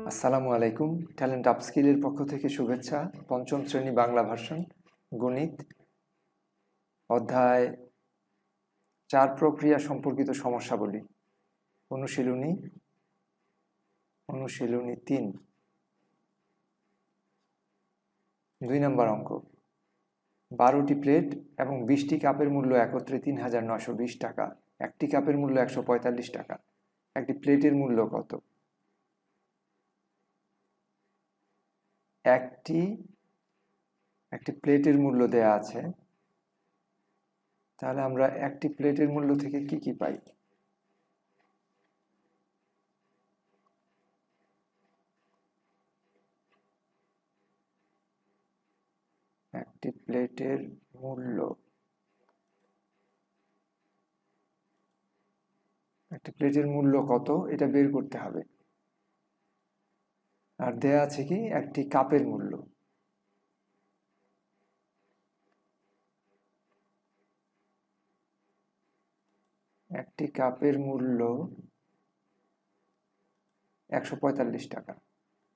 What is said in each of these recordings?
আসসালামু আলাইকুম। ট্যালেন্ট আপস্কিলের পক্ষ থেকে শুভেচ্ছা। পঞ্চম শ্রেণী বাংলা ভার্সন, গণিত, অধ্যায় 4 প্রক্রিয়া সম্পর্কিত সমস্যাবলী, অনুশীলনী 3, 2 নম্বর অঙ্ক। 12টি প্লেট এবং 20টি কাপের মূল্য একত্রে 3,920 টাকা। একটি কাপের মূল্য 145 টাকা। একটি প্লেটের মূল্য কত? একটি প্লেটের মূল্য দেয়া আছে, তাহলে আমরা একটি প্লেটের মূল্য থেকে কি কি পাই? একটি প্লেটের মূল্য কত এটা বের করতে হবে। আর দেয়া আছে কি একটি কাপের মূল্য। একটি কাপের মূল্য 145 টাকা।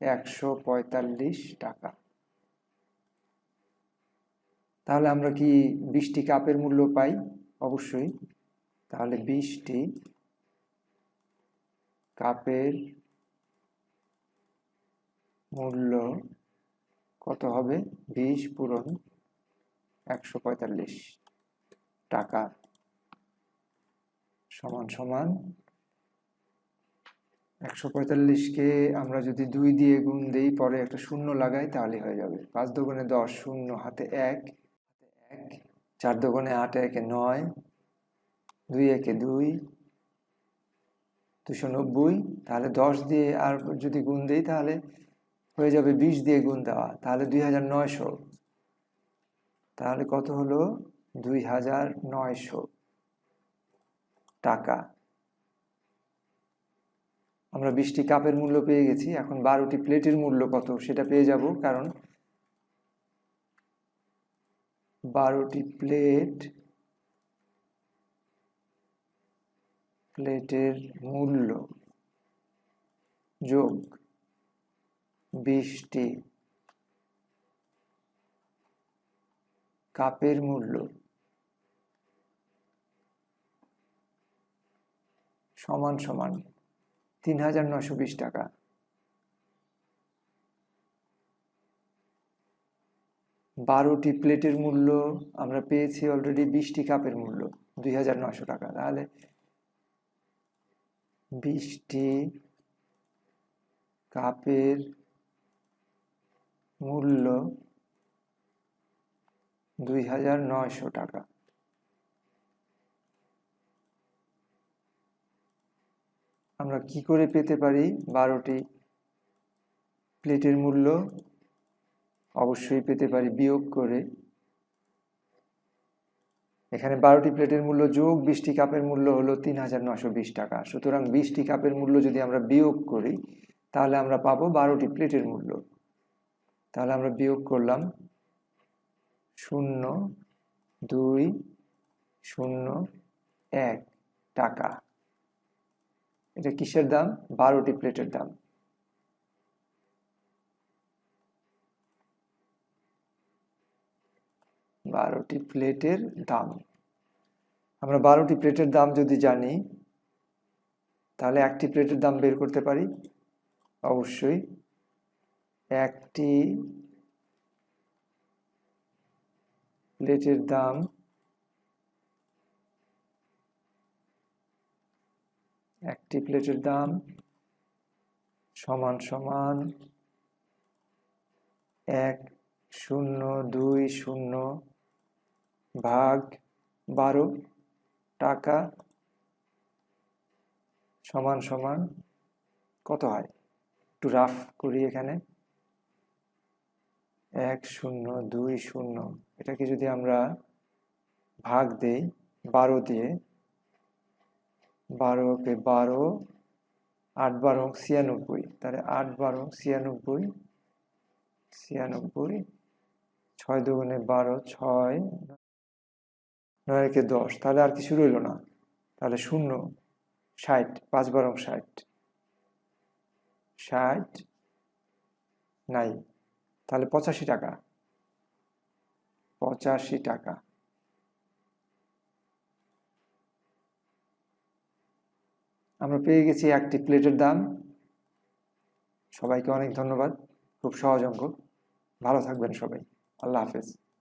145 টাকা। তাহলে আমরা কি 20টি কাপের মূল্য পাই? অবশ্যই। তাহলে 20টি কাপের মূল্য কত হবে? 20 পূরণ 145 টাকা সমান 145কে আমরা যদি 2 দিয়ে গুণ দেই, পরে একটা শূন্য লাগাই, তাহলে হয়ে যাবে 5 দুগুণে 10, শূন্য হাতে 1, 4 দুগুণে 8, 1 এ 9, 2 একে 2, 290। তাহলে 10 দিয়ে আর যদি গুণ দেই তাহলে হয়ে যাবে 20 দিয়ে গুণ দেওয়া, তাহলে 2900। তাহলে কত হলো? 2900 টাকা। আমরা 20টি কাপের মূল্য পেয়ে গেছি। এখন 12টি প্লেটের মূল্য কত সেটা পেয়ে যাব, কারণ 12টি প্লেটের মূল্য যোগ 20টি কাপের মূল্য সমান 3,920 টাকা। বারোটি প্লেটের মূল্য আমরা পেয়েছি অলরেডি, 20টি কাপের মূল্য 2,900 টাকা। তাহলে 20টি কাপের মূল্য 2,900 টাকা। আমরা কি করে পেতে পারি 12টি প্লেটের মূল্য? অবশ্যই পেতে পারি বিয়োগ করে। এখানে 12টি প্লেটের মূল্য যোগ 20টি কাপের মূল্য হলো 3,920 টাকা। সুতরাং 20টি কাপের মূল্য যদি আমরা বিয়োগ করি, তাহলে আমরা পাবো 12টি প্লেটের মূল্য। তাহলে আমরা বিয়োগ করলাম 0,201 টাকা। এটা কিসের দাম? 12টি প্লেটের দাম। আমরা 12টি প্লেটের দাম যদি জানি, তাহলে একটি প্লেটের দাম বের করতে পারি। অবশ্যই একটি প্লেটের দাম সমান 1020 ভাগ 12 টাকা সমান কত হয়? একটু রাফ করি এখানে। 1020, এটাকে যদি আমরা ভাগ দেই 12 দিয়ে, 12কে 12, 8 12 96, তাহলে 8 12 96, 6 দুগুণে 12, 6, 9 একে 10, তাহলে আর কিছু রইল না। তাহলে 0, 60, 5 12 60, 60 নাই, তাহলে 85 টাকা। 85 টাকা। আমরা পেয়ে গেছি একটি প্লেটের দাম। সবাইকে অনেক ধন্যবাদ। খুব সহজ অঙ্ক। ভালো থাকবেন সবাই। আল্লাহ হাফেজ।